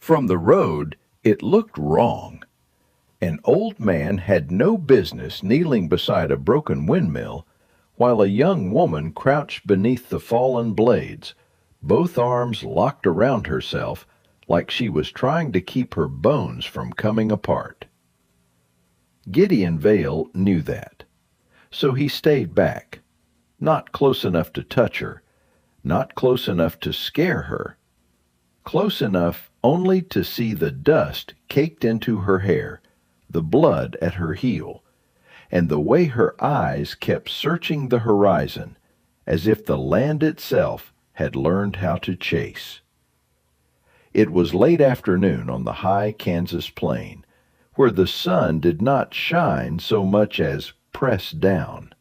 From the road, it looked wrong. An old man had no business kneeling beside a broken windmill, while a young woman crouched beneath the fallen blades, both arms locked around herself like she was trying to keep her bones from coming apart. Gideon Vale knew that, so he stayed back, not close enough to touch her, not close enough to scare her, close enough only to see the dust caked into her hair, the blood at her heel, and the way her eyes kept searching the horizon as if the land itself had learned how to chase. It was late afternoon on the high Kansas plain, where the sun did not shine so much as press down.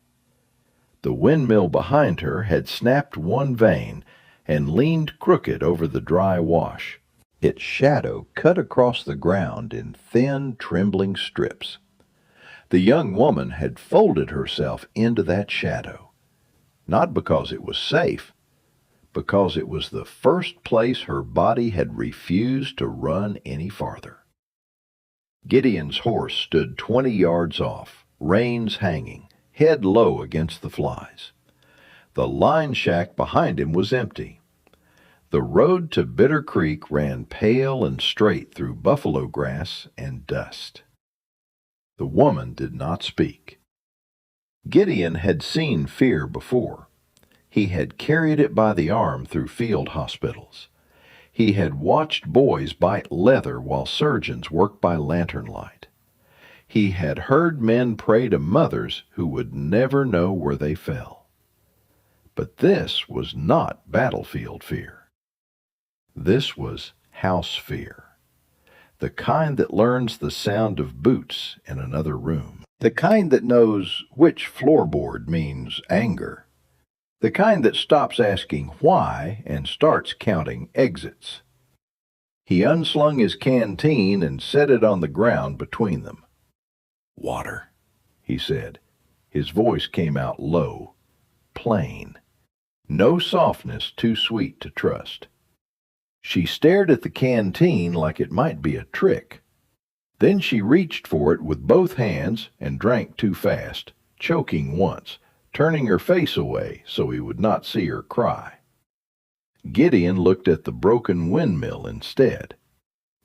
The windmill behind her had snapped one vane and leaned crooked over the dry wash. Its shadow cut across the ground in thin, trembling strips. The young woman had folded herself into that shadow, not because it was safe, because it was the first place her body had refused to run any farther. Gideon's horse stood 20 yards off, reins hanging, head low against the flies. The line shack behind him was empty. The road to Bitter Creek ran pale and straight through buffalo grass and dust. The woman did not speak. Gideon had seen fear before. He had carried it by the arm through field hospitals. He had watched boys bite leather while surgeons worked by lantern light. He had heard men pray to mothers who would never know where they fell. But this was not battlefield fear. This was house fear, the kind that learns the sound of boots in another room, the kind that knows which floorboard means anger, the kind that stops asking why and starts counting exits. He unslung his canteen and set it on the ground between them. "Water," he said. His voice came out low, plain. No softness too sweet to trust. She stared at the canteen like it might be a trick. Then she reached for it with both hands and drank too fast, choking once, turning her face away so he would not see her cry. Gideon looked at the broken windmill instead.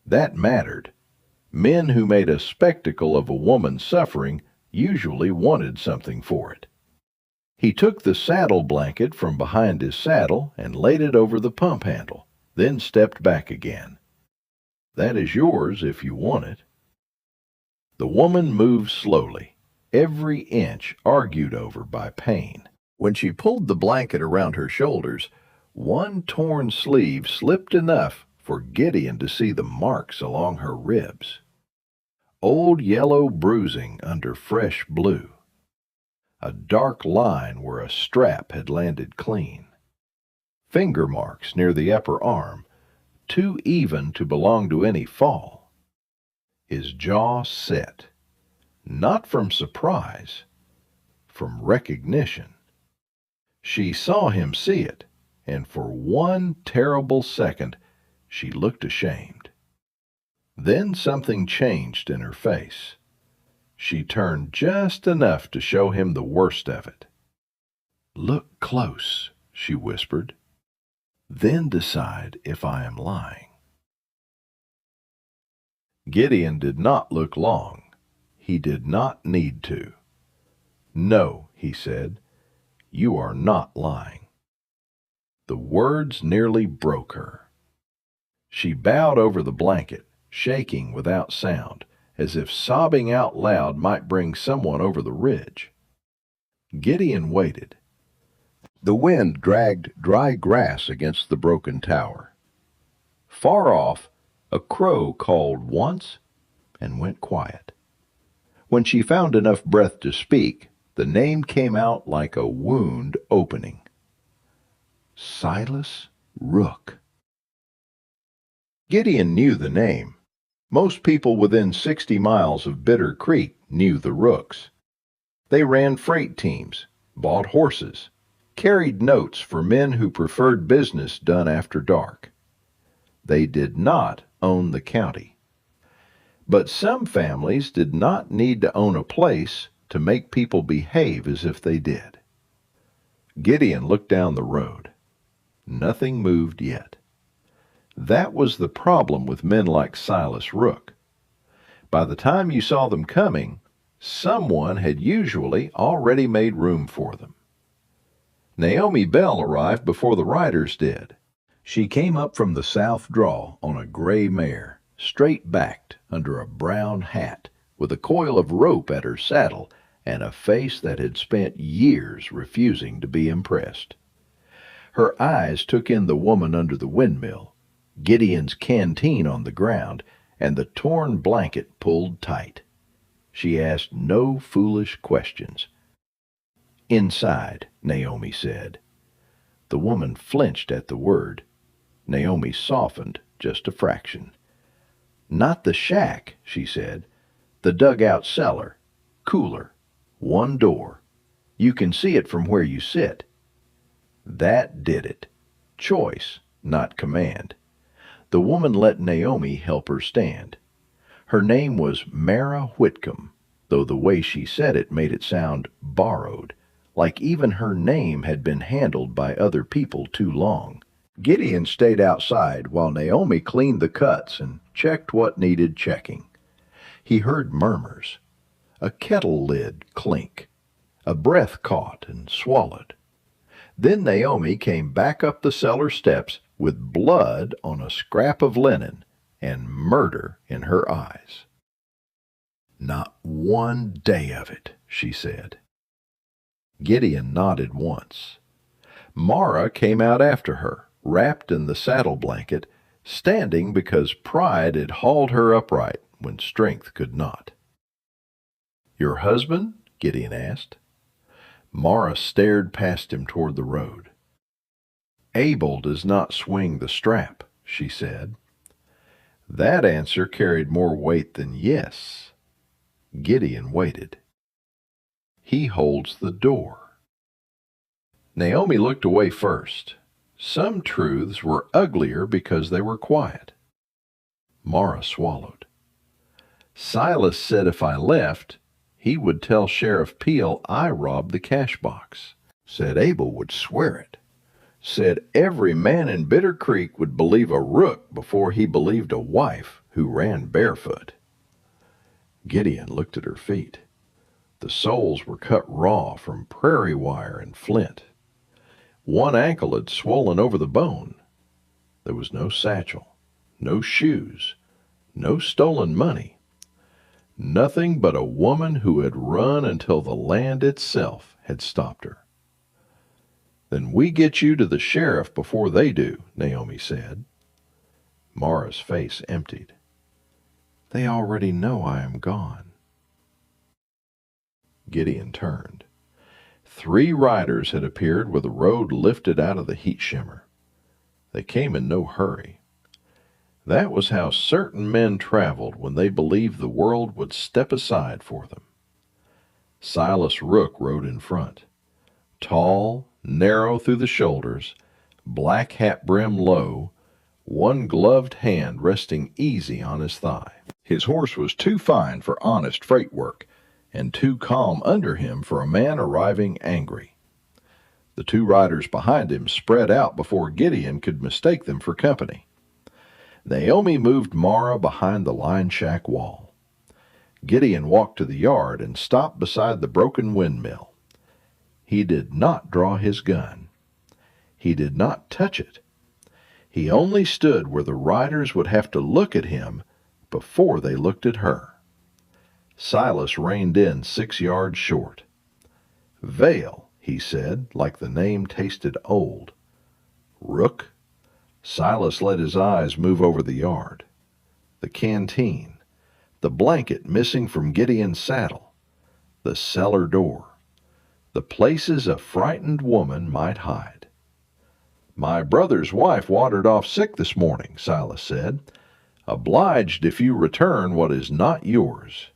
That mattered. Men who made a spectacle of a woman suffering usually wanted something for it. He took the saddle blanket from behind his saddle and laid it over the pump handle, then stepped back again. "That is yours if you want it." The woman moved slowly, every inch argued over by pain. When she pulled the blanket around her shoulders, one torn sleeve slipped enough for Gideon to see the marks along her ribs. Old yellow bruising under fresh blue. A dark line where a strap had landed clean. Finger marks near the upper arm, too even to belong to any fall. His jaw set, not from surprise, from recognition. She saw him see it, and for one terrible second she looked ashamed. Then something changed in her face. She turned just enough to show him the worst of it. "Look close," she whispered. "Then decide if I am lying." Gideon did not look long. He did not need to. "No," he said, "you are not lying." The words nearly broke her. She bowed over the blanket, shaking without sound, as if sobbing out loud might bring someone over the ridge. Gideon waited. The wind dragged dry grass against the broken tower. Far off, a crow called once and went quiet. When she found enough breath to speak, the name came out like a wound opening. Silas Rook. Gideon knew the name. Most people within 60 miles of Bitter Creek knew the Rooks. They ran freight teams, bought horses, carried notes for men who preferred business done after dark. They did not own the county. But some families did not need to own a place to make people behave as if they did. Gideon looked down the road. Nothing moved yet. That was the problem with men like Silas Rook. By the time you saw them coming, someone had usually already made room for them. Naomi Bell arrived before the riders did. She came up from the south draw on a gray mare, straight-backed under a brown hat, with a coil of rope at her saddle and a face that had spent years refusing to be impressed. Her eyes took in the woman under the windmill, Gideon's canteen on the ground, and the torn blanket pulled tight. She asked no foolish questions. "Inside," Naomi said. The woman flinched at the word. Naomi softened just a fraction. "Not the shack," she said. "The dugout cellar. Cooler. One door. You can see it from where you sit." That did it. Choice, not command. The woman let Naomi help her stand. Her name was Mara Whitcomb, though the way she said it made it sound borrowed, like even her name had been handled by other people too long. Gideon stayed outside while Naomi cleaned the cuts and checked what needed checking. He heard murmurs, a kettle lid clink, a breath caught and swallowed. Then Naomi came back up the cellar steps with blood on a scrap of linen and murder in her eyes. "Not one day of it," she said. Gideon nodded once. Mara came out after her, wrapped in the saddle blanket, standing because pride had hauled her upright when strength could not. "Your husband?" Gideon asked. Mara stared past him toward the road. "Abel does not swing the strap," she said. That answer carried more weight than yes. Gideon waited. "He holds the door." Naomi looked away first. Some truths were uglier because they were quiet. Mara swallowed. "Silas said if I left, he would tell Sheriff Peel I robbed the cash box. Said Abel would swear it. Said every man in Bitter Creek would believe a rook before he believed a wife who ran barefoot." Gideon looked at her feet. The soles were cut raw from prairie wire and flint. One ankle had swollen over the bone. There was no satchel, no shoes, no stolen money. Nothing but a woman who had run until the land itself had stopped her. "Then we get you to the sheriff before they do," Naomi said. Mara's face emptied. "They already know I am gone." Gideon turned. 3 riders had appeared where the road lifted out of the heat shimmer. They came in no hurry. That was how certain men traveled when they believed the world would step aside for them. Silas Rook rode in front. Tall, narrow through the shoulders, black hat brim low, one gloved hand resting easy on his thigh. His horse was too fine for honest freight work, and too calm under him for a man arriving angry. The 2 riders behind him spread out before Gideon could mistake them for company. Naomi moved Mara behind the line shack wall. Gideon walked to the yard and stopped beside the broken windmill. He did not draw his gun. He did not touch it. He only stood where the riders would have to look at him before they looked at her. Silas reined in 6 yards short. "Vale," he said, like the name tasted old. "Rook?" Silas let his eyes move over the yard. The canteen. The blanket missing from Gideon's saddle. The cellar door. The places a frightened woman might hide. "My brother's wife wandered off sick this morning," Silas said. "Obliged if you return what is not yours."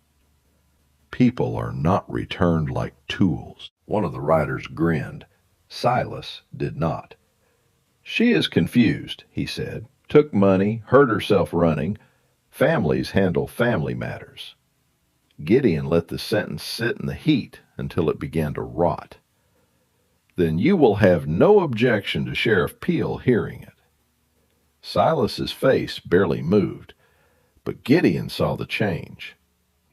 "People are not returned like tools." One of the riders grinned. Silas did not. "She is confused," he said. took money, hurt herself running. Families handle family matters. Gideon let the sentence sit in the heat until it began to rot. Then you will have no objection to Sheriff Peel hearing it. Silas's face barely moved, but Gideon saw the change.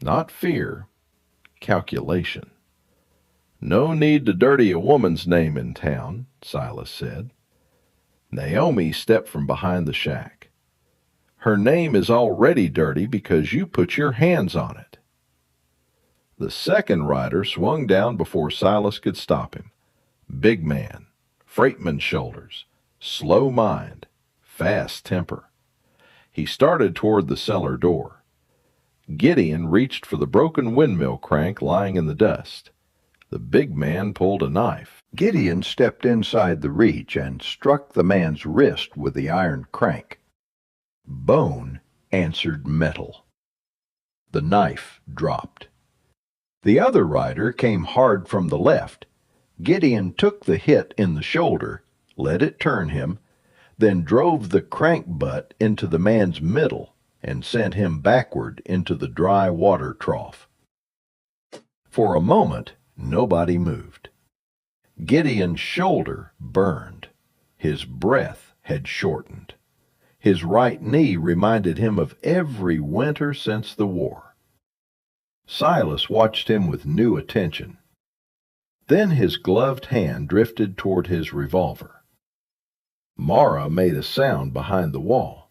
Not fear, calculation. No need to dirty a woman's name in town, Silas said. Naomi stepped from behind the shack. Her name is already dirty because you put your hands on it. The second rider swung down before Silas could stop him. Big man, freightman shoulders, slow mind, fast temper. He started toward the cellar door. Gideon reached for the broken windmill crank lying in the dust. The big man pulled a knife. Gideon stepped inside the reach and struck the man's wrist with the iron crank. Bone answered metal. The knife dropped. The other rider came hard from the left. Gideon took the hit in the shoulder, let it turn him, then drove the crank butt into the man's middle and sent him backward into the dry water trough. For a moment, nobody moved. Gideon's shoulder burned. His breath had shortened. His right knee reminded him of every winter since the war. Silas watched him with new attention. Then his gloved hand drifted toward his revolver. Mara made a sound behind the wall.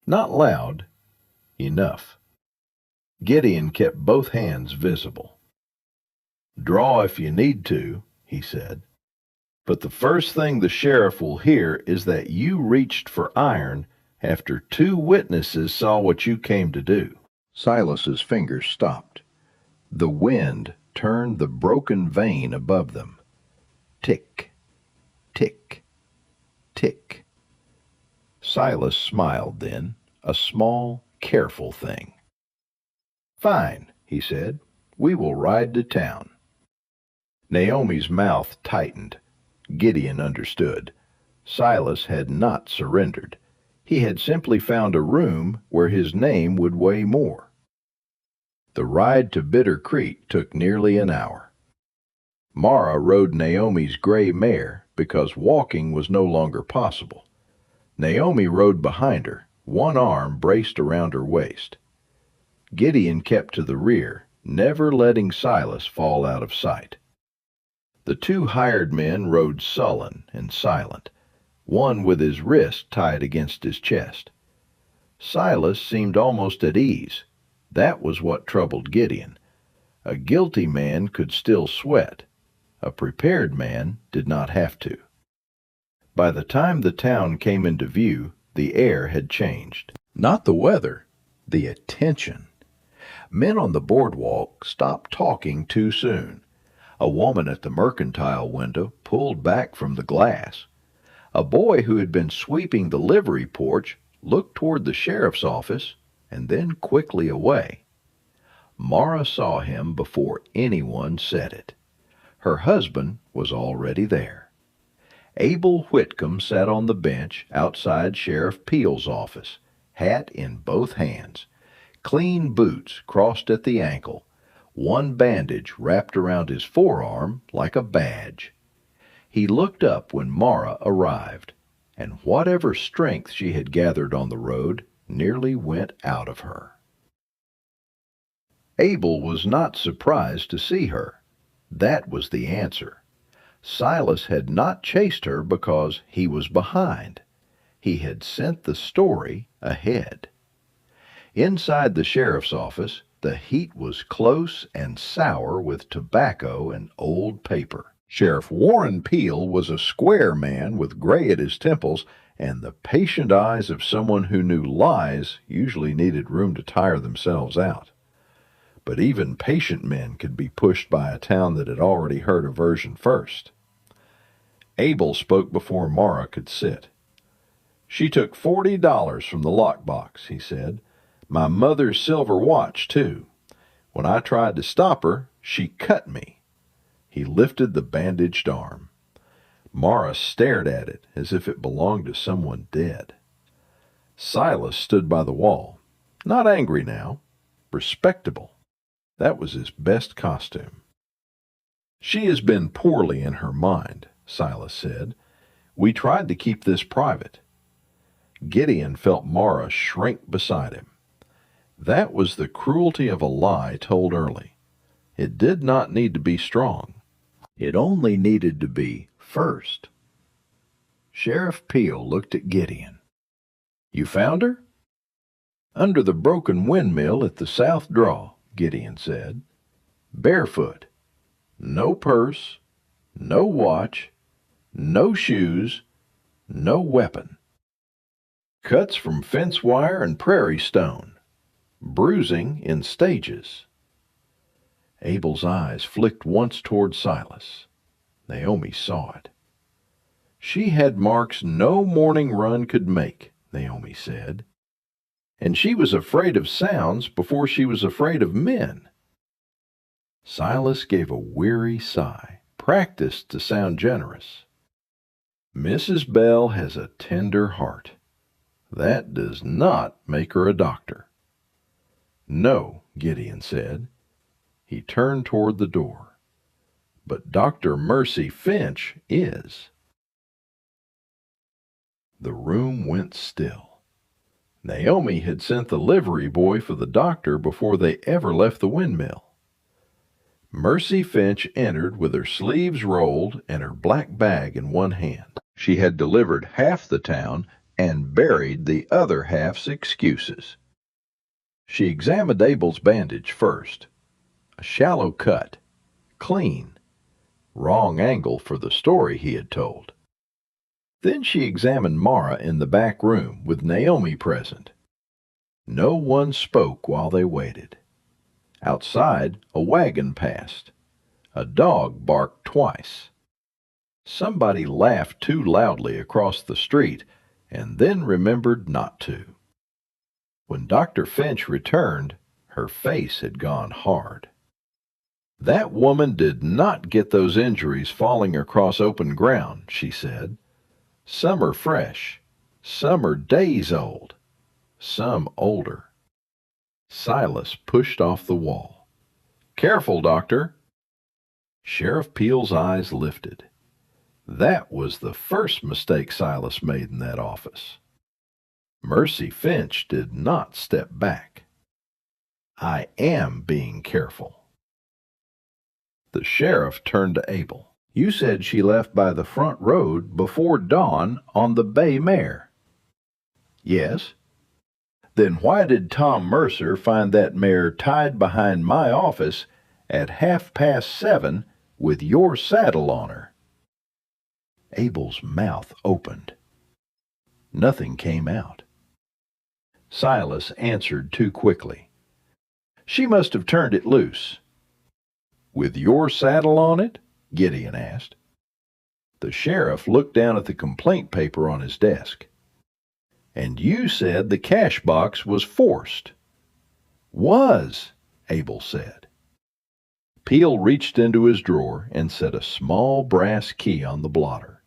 Not loud, enough. Gideon kept both hands visible. "Draw if you need to," he said. "But the first thing the sheriff will hear is that you reached for iron after 2 witnesses saw what you came to do." Silas's fingers stopped. The wind turned the broken vein above them. Tick, tick, tick. Silas smiled then, a small, careful thing. "Fine," he said. "We will ride to town." Naomi's mouth tightened. Gideon understood. Silas had not surrendered. He had simply found a room where his name would weigh more. The ride to Bitter Creek took nearly an hour. Mara rode Naomi's gray mare because walking was no longer possible. Naomi rode behind her, one arm braced around her waist. Gideon kept to the rear, never letting Silas fall out of sight. The 2 hired men rode sullen and silent, one with his wrist tied against his chest. Silas seemed almost at ease. That was what troubled Gideon. A guilty man could still sweat. A prepared man did not have to. By the time the town came into view, the air had changed. Not the weather, the attention. Men on the boardwalk stopped talking too soon. A woman at the mercantile window pulled back from the glass. A boy who had been sweeping the livery porch looked toward the sheriff's office and then quickly away. Mara saw him before anyone said it. Her husband was already there. Abel Whitcomb sat on the bench outside Sheriff Peel's office, hat in both hands, clean boots crossed at the ankle, one bandage wrapped around his forearm like a badge. He looked up when Mara arrived, and whatever strength she had gathered on the road nearly went out of her. Abel was not surprised to see her. That was the answer. Silas had not chased her because he was behind. He had sent the story ahead. Inside the sheriff's office, the heat was close and sour with tobacco and old paper. Sheriff Warren Peel was a square man with gray at his temples and the patient eyes of someone who knew lies usually needed room to tire themselves out. But even patient men could be pushed by a town that had already heard a version first. Abel spoke before Mara could sit. "She took $40 from the lockbox," he said. "My mother's silver watch, too. When I tried to stop her, she cut me." He lifted the bandaged arm. Mara stared at it as if it belonged to someone dead. Silas stood by the wall, not angry now, respectable. That was his best costume. "She has been poorly in her mind," Silas said. "We tried to keep this private." Gideon felt Mara shrink beside him. That was the cruelty of a lie told early. It did not need to be strong. It only needed to be first. Sheriff Peel looked at Gideon. "You found her?" "Under the broken windmill at the south draw," Gideon said. "Barefoot. No purse, no watch, no shoes, no weapon. Cuts from fence wire and prairie stone. Bruising in stages." Abel's eyes flicked once toward Silas. Naomi saw it. "She had marks no morning run could make," Naomi said. "And she was afraid of sounds before she was afraid of men." Silas gave a weary sigh, practiced to sound generous. "Mrs. Bell has a tender heart. That does not make her a doctor." "No," Gideon said. He turned toward the door. "But Dr. Mercy Finch is." The room went still. Naomi had sent the livery boy for the doctor before they ever left the windmill. Mercy Finch entered with her sleeves rolled and her black bag in one hand. She had delivered half the town and buried the other half's excuses. She examined Abel's bandage first. A shallow cut, clean, wrong angle for the story he had told. Then she examined Mara in the back room with Naomi present. No one spoke while they waited. Outside, a wagon passed. A dog barked twice. Somebody laughed too loudly across the street and then remembered not to. When Dr. Finch returned, her face had gone hard. "That woman did not get those injuries falling across open ground," she said. "Some are fresh, some are days old, some older." Silas pushed off the wall. "Careful, Doctor." Sheriff Peel's eyes lifted. That was the first mistake Silas made in that office. Mercy Finch did not step back. "I am being careful." The sheriff turned to Abel. "You said she left by the front road before dawn on the bay mare." "Yes." "Then why did Tom Mercer find that mare tied behind my office at 7:30 with your saddle on her?" Abel's mouth opened. Nothing came out. Silas answered too quickly. "She must have turned it loose." "With your saddle on it?" Gideon asked. The sheriff looked down at the complaint paper on his desk. "And you said the cash box was forced." "Was," Abel said. Peel reached into his drawer and set a small brass key on the blotter.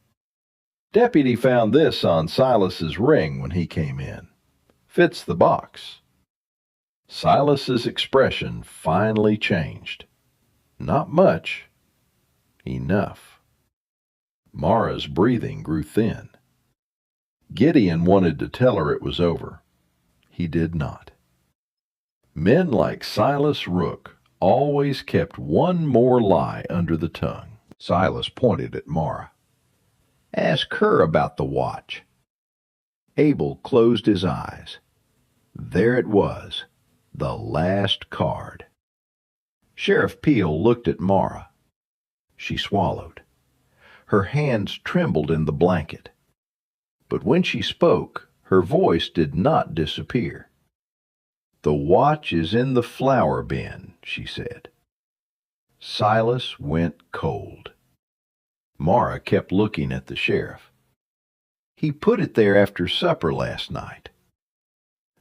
"Deputy found this on Silas's ring when he came in. Fits the box." Silas's expression finally changed. Not much. Enough. Mara's breathing grew thin. Gideon wanted to tell her it was over. He did not. Men like Silas Rook always kept one more lie under the tongue. Silas pointed at Mara. "Ask her about the watch." Abel closed his eyes. There it was, the last card. Sheriff Peel looked at Mara. She swallowed. Her hands trembled in the blanket. But when she spoke, her voice did not disappear. "The watch is in the flour bin," she said. Silas went cold. Mara kept looking at the sheriff. "He put it there after supper last night.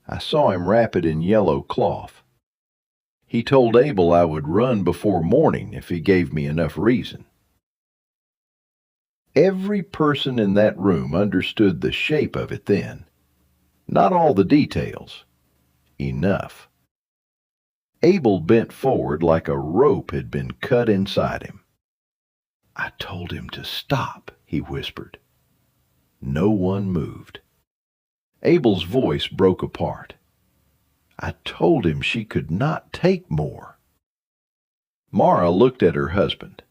I saw him wrap it in yellow cloth. He told Abel I would run before morning if he gave me enough reason." Every person in that room understood the shape of it then. Not all the details. Enough. Abel bent forward like a rope had been cut inside him. "I told him to stop," he whispered. No one moved. Abel's voice broke apart. "I told him she could not take more." Mara looked at her husband.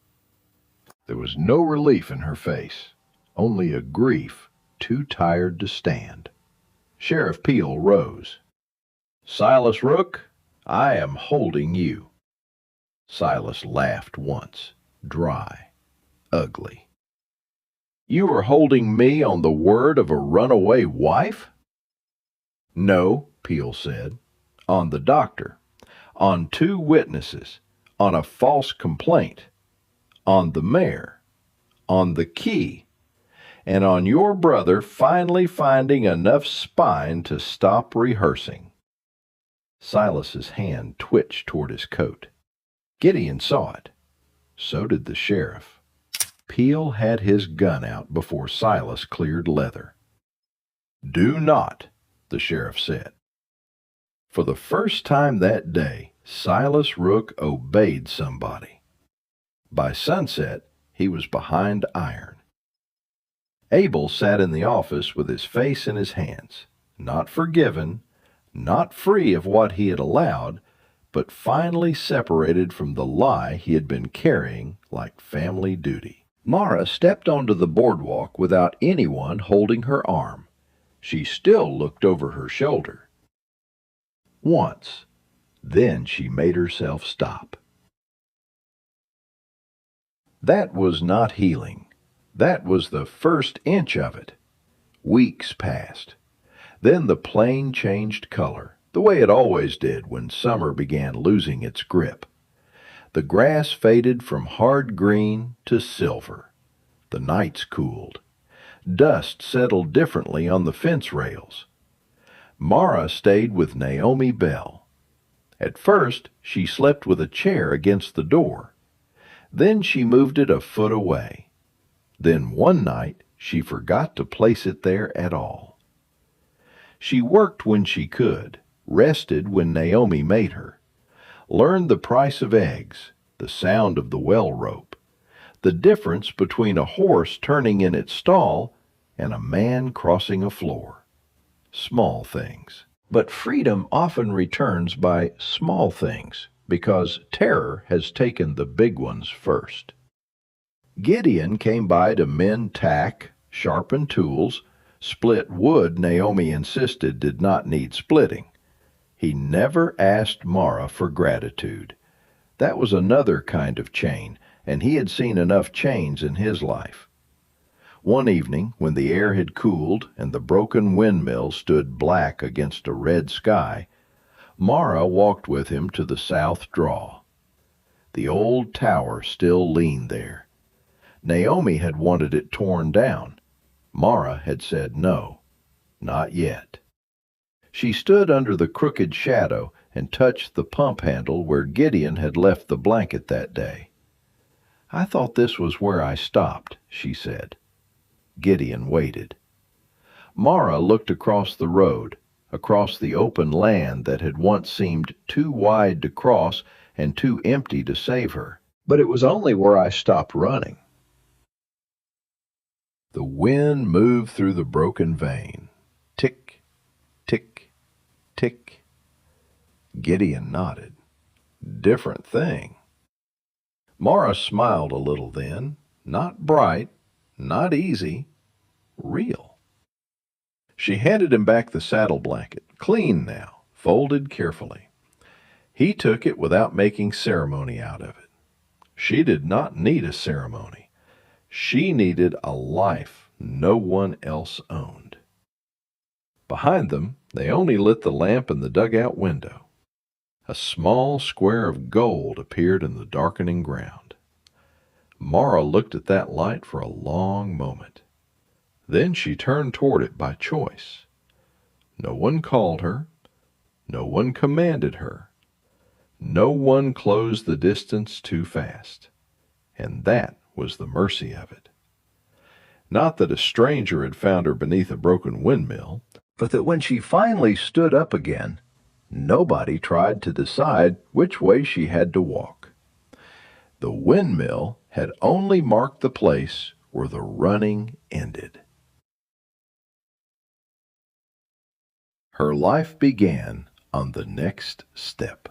There was no relief in her face, only a grief too tired to stand. Sheriff Peel rose. "Silas Rook, I am holding you." Silas laughed once, dry, ugly. "You are holding me on the word of a runaway wife?" "No," Peel said. "On the doctor, on 2 witnesses, on a false complaint, on the mayor, on the key, and on your brother finally finding enough spine to stop rehearsing." Silas's hand twitched toward his coat. Gideon saw it. So did the sheriff. Peel had his gun out before Silas cleared leather. "Do not," the sheriff said. For the first time that day, Silas Rook obeyed somebody. By sunset, he was behind iron. Abel sat in the office with his face in his hands, not forgiven, not free of what he had allowed, but finally separated from the lie he had been carrying like family duty. Mara stepped onto the boardwalk without anyone holding her arm. She still looked over her shoulder. Once, then she made herself stop. That was not healing. That was the first inch of it. Weeks passed. Then the plain changed color, the way it always did when summer began losing its grip. The grass faded from hard green to silver. The nights cooled. Dust settled differently on the fence rails. Mara stayed with Naomi Bell. At first, she slept with a chair against the door. Then she moved it a foot away. Then one night, she forgot to place it there at all. She worked when she could, rested when Naomi made her, learned the price of eggs, the sound of the well rope, the difference between a horse turning in its stall and a man crossing a floor. Small things. But freedom often returns by small things, because terror has taken the big ones first. Gideon came by to mend tack, sharpen tools, split wood Naomi insisted did not need splitting. He never asked Mara for gratitude. That was another kind of chain, and he had seen enough chains in his life. One evening, when the air had cooled and the broken windmill stood black against a red sky, Mara walked with him to the south draw. The old tower still leaned there. Naomi had wanted it torn down. Mara had said no, not yet. She stood under the crooked shadow and touched the pump handle where Gideon had left the blanket that day. "I thought this was where I stopped," she said. Gideon waited. Mara looked across the road, across the open land that had once seemed too wide to cross and too empty to save her. "But it was only where I stopped running." The wind moved through the broken vein. Tick, tick, tick. Gideon nodded. Different thing. Mara smiled a little then. Not bright, not easy, real. She handed him back the saddle blanket, clean now, folded carefully. He took it without making ceremony out of it. She did not need a ceremony. She needed a life no one else owned. Behind them, they only lit the lamp in the dugout window. A small square of gold appeared in the darkening ground. Mara looked at that light for a long moment. Then she turned toward it by choice. No one called her. No one commanded her. No one closed the distance too fast. And that was the mercy of it. Not that a stranger had found her beneath a broken windmill. but that when she finally stood up again, nobody tried to decide which way she had to walk. The windmill had only marked the place where the running ended. Her life began on the next step.